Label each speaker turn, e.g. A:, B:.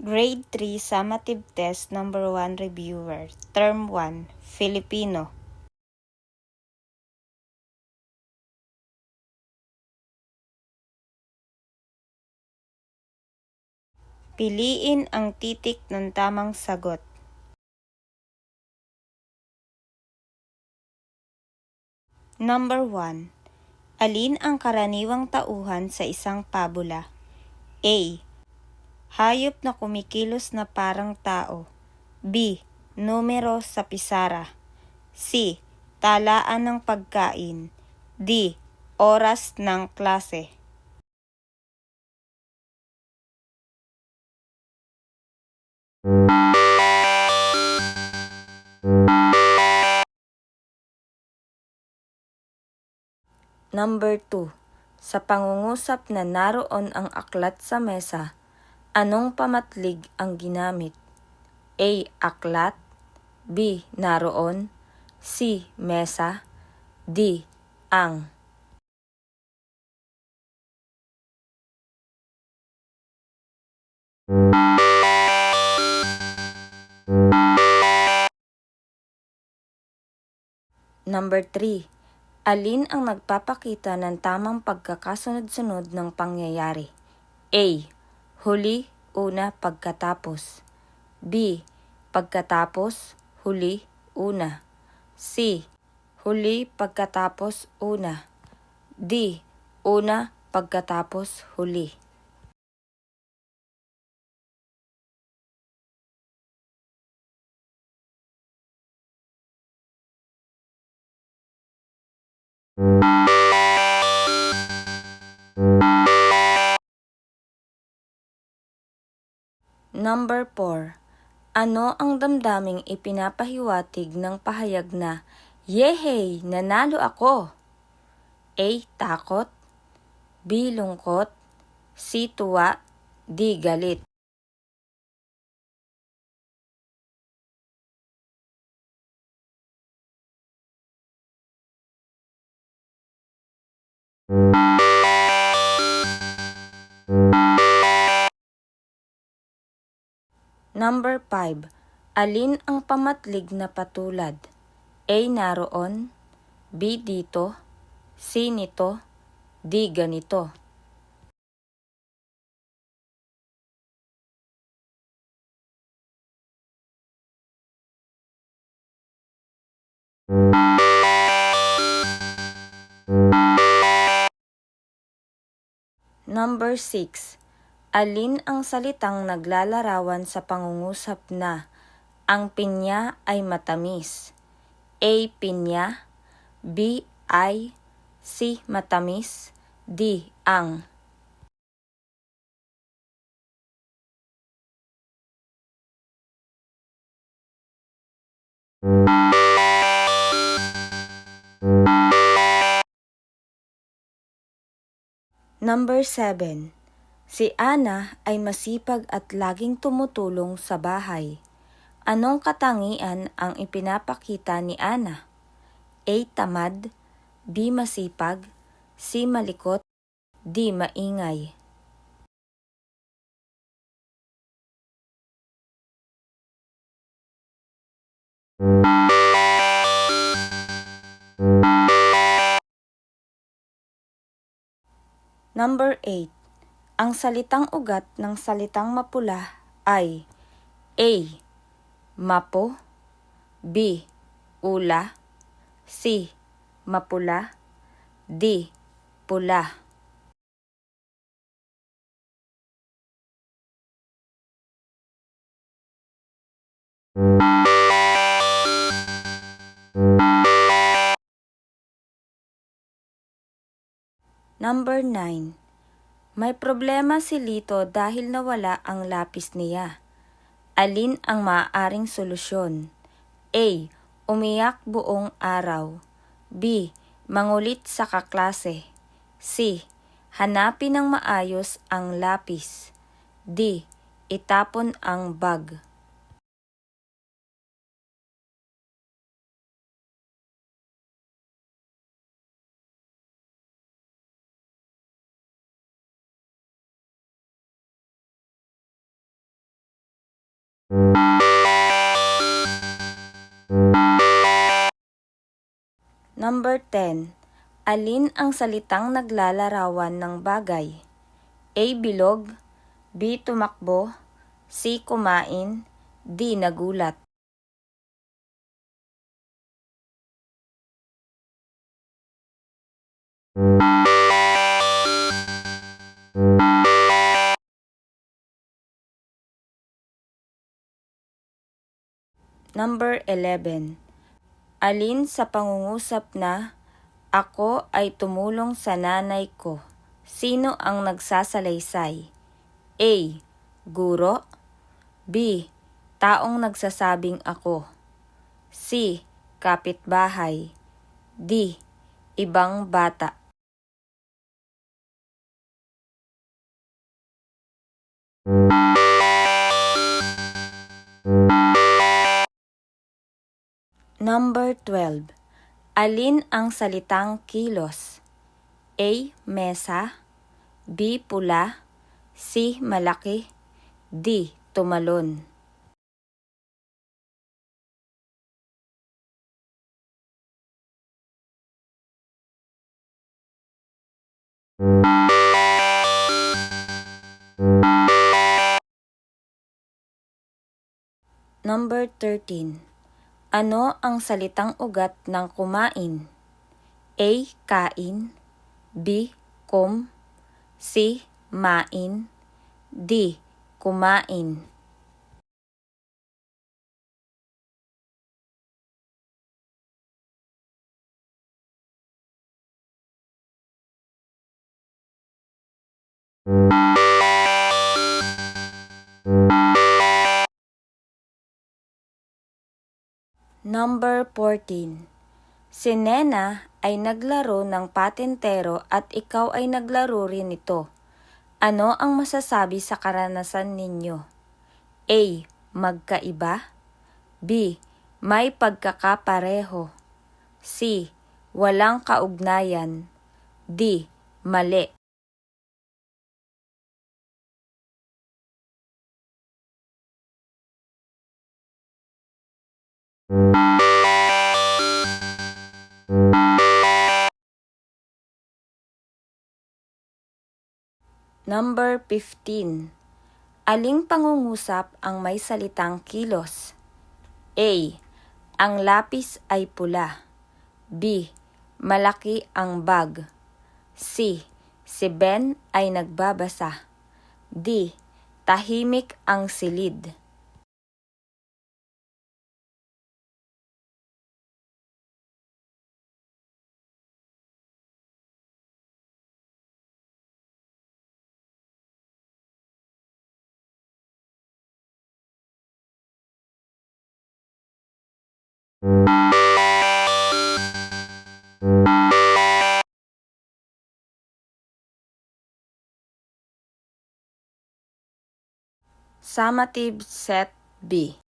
A: Grade 3 Summative Test Number 1 Reviewer Term 1 Filipino. Piliin ang titik ng tamang sagot. Number 1. Alin ang karaniwang tauhan sa isang pabula? A. Hayop na kumikilos na parang tao. B. Numero sa pisara. C. Talaan ng pagkain. D. Oras ng klase. Number 2. Sa pangungusap na naroon ang aklat sa mesa, anong pamatlig ang ginamit? A. Aklat. B. Naroon. C. Mesa. D. Ang. Number 3. Alin ang nagpapakita ng tamang pagkakasunod-sunod ng pangyayari? A. Huli, una, pagkatapos. B. Pagkatapos, huli, una. C. Huli, pagkatapos, una. D. Una, pagkatapos, huli. Number 4. Ano ang damdaming ipinapahiwatig ng pahayag na, "Yehey! Nanalo ako"? A. Takot. B. Lungkot. C. Tuwa. D. Galit. Number 5. Alin ang pamatlig na patulad? A. Naroon. B. Dito. C. Nito. D. Ganito. Number 6. Alin ang salitang naglalarawan sa pangungusap na, ang pinya ay matamis? A. Pinya. B. Ay. C. Matamis. D. Ang. Number 7. Si Ana ay masipag at laging tumutulong sa bahay. Anong katangian ang ipinapakita ni Ana? A. Tamad. B. Masipag. C. Malikot. D. Maingay. Number 8. Ang salitang ugat ng salitang mapula ay A. Mapo. B. Ula. C. Mapula. D. Pula. Number 9. May problema si Lito dahil nawala ang lapis niya. Alin ang maaaring solusyon? A. Umiyak buong araw. B. Mangulit sa kaklase. C. Hanapin ng maayos ang lapis. D. Itapon ang bag. Number 10. Alin ang salitang naglalarawan ng bagay? A. Bilog, B. Tumakbo, C. Kumain, D. Nagulat. Number 11. Alin sa pangungusap na "Ako ay tumulong sa nanay ko"? Sino ang nagsasalaysay? A. Guro, B. Taong nagsasabing ako, C. Kapitbahay, D. Ibang bata. Number 12. Alin ang salitang kilos? A. Mesa, B. Pula, C. Malaki, D. Tumalon. Number 13. Ano ang salitang ugat ng kumain? A. Kain, B. Kum, C. Main, D. Kumain. Number 14. Si Nena ay naglaro ng patintero at ikaw ay naglaro rin ito. Ano ang masasabi sa karanasan ninyo? A. Magkaiba, B. May pagkakapareho, C. Walang kaugnayan, D. Mali. Number 15. Aling pangungusap ang may salitang kilos? A. Ang lapis ay pula, B. Malaki ang bag, C. Si Ben ay nagbabasa, D. Tahimik ang silid. Summative set B.